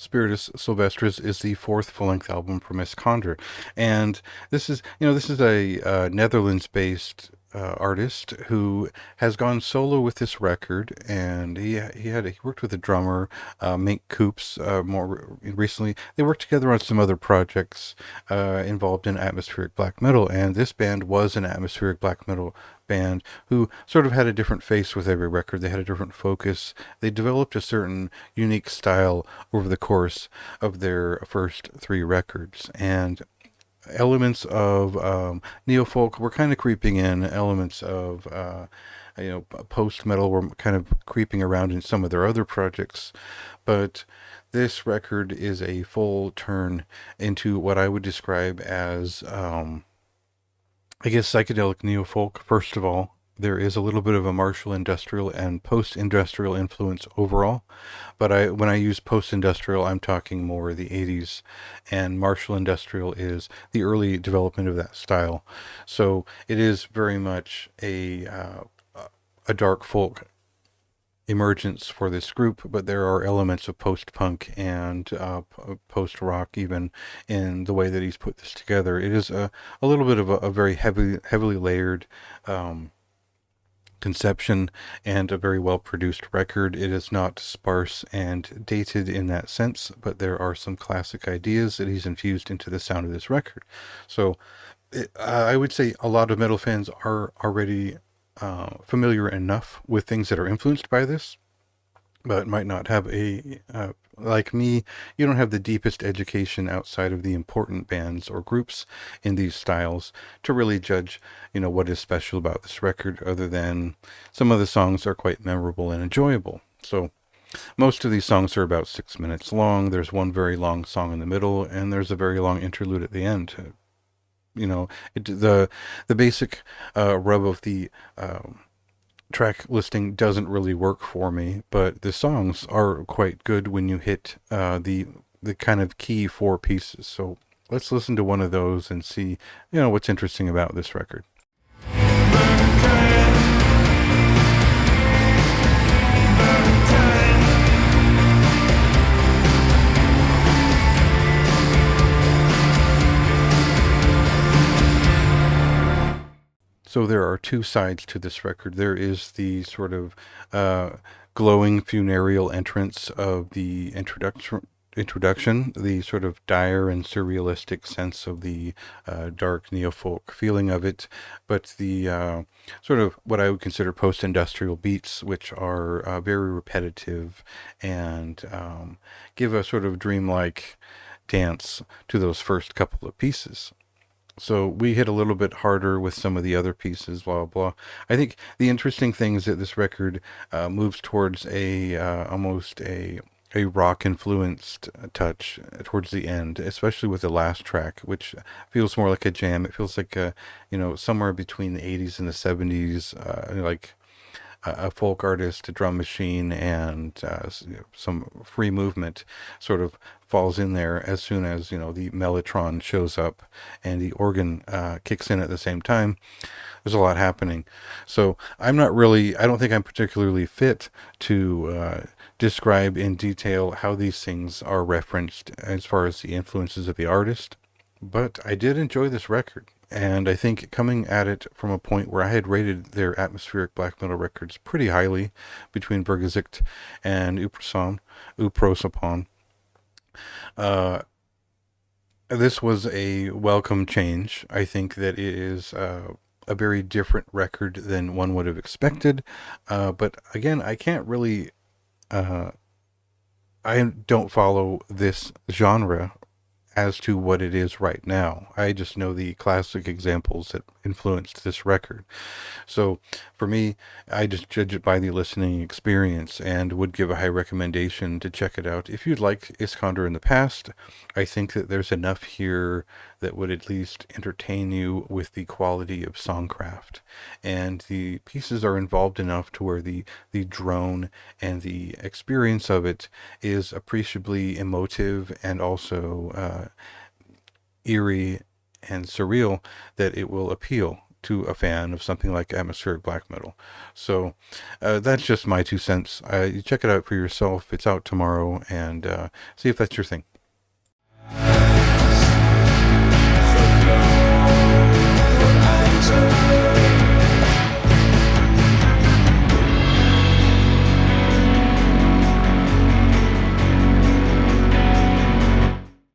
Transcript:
Spiritus Sylvestris is the fourth full-length album from Iskandr, and this is a Netherlands-based artist who has gone solo with this record, and he worked with a drummer, Mink Coops, more recently. They worked together on some other projects involved in atmospheric black metal, and this band was an atmospheric black metal band who sort of had a different face with every record. They had a different focus. They developed a certain unique style over the course of their first three records, and elements of neo folk were kind of creeping in. Elements of post metal were kind of creeping around in some of their other projects, but this record is a full turn into what I would describe as I guess psychedelic neo folk. First of all, there is a little bit of a martial industrial and post industrial influence overall, but when I use post industrial, I'm talking more the 80s, and martial industrial is the early development of that style. So it is very much a dark folk emergence for this group, but there are elements of post-punk and post-rock even in the way that he's put this together. It is a little bit of a very heavily layered conception and a very well produced record. It is not sparse and dated in that sense, but there are some classic ideas that he's infused into the sound of this record. So I would say a lot of metal fans are already familiar enough with things that are influenced by this, but might not have like me, you don't have the deepest education outside of the important bands or groups in these styles to really judge, what is special about this record, other than some of the songs are quite memorable and enjoyable. So most of these songs are about 6 minutes long. There's one very long song in the middle, and there's a very long interlude at the end. The basic rub of the track listing doesn't really work for me, but the songs are quite good when you hit the kind of key four pieces. So let's listen to one of those and see, what's interesting about this record. So there are two sides to this record. There is the sort of glowing funereal entrance of the introduction, the sort of dire and surrealistic sense of the dark neofolk feeling of it, but the sort of what I would consider post-industrial beats, which are very repetitive and give a sort of dreamlike dance to those first couple of pieces. So we hit a little bit harder with some of the other pieces, blah blah. I think the interesting thing is that this record moves towards a almost a rock influenced touch towards the end, especially with the last track, which feels more like a jam. It feels like somewhere between the 80s and the 70s, like a folk artist, a drum machine, and some free movement sort of falls in there as soon as the mellotron shows up and the organ kicks in at the same time. There's a lot happening. So I don't think I'm particularly fit to describe in detail how these things are referenced as far as the influences of the artist, but I did enjoy this record. And I think coming at it from a point where I had rated their atmospheric black metal records pretty highly between Vergesicht and Uprosopon, this was a welcome change. I think that it is a very different record than one would have expected. But again, I can't really, I don't follow this genre as to what it is right now. I just know the classic examples that influenced this record. So for me, I just judge it by the listening experience and would give a high recommendation to check it out. If you'd liked Iskandr in the past, I think that there's enough here that would at least entertain you with the quality of songcraft. And the pieces are involved enough to where the drone and the experience of it is appreciably emotive and also eerie and surreal, that it will appeal. to a fan of something like atmospheric black metal. So that's just my 2 cents. You check it out for yourself. It's out tomorrow, and see if that's your thing.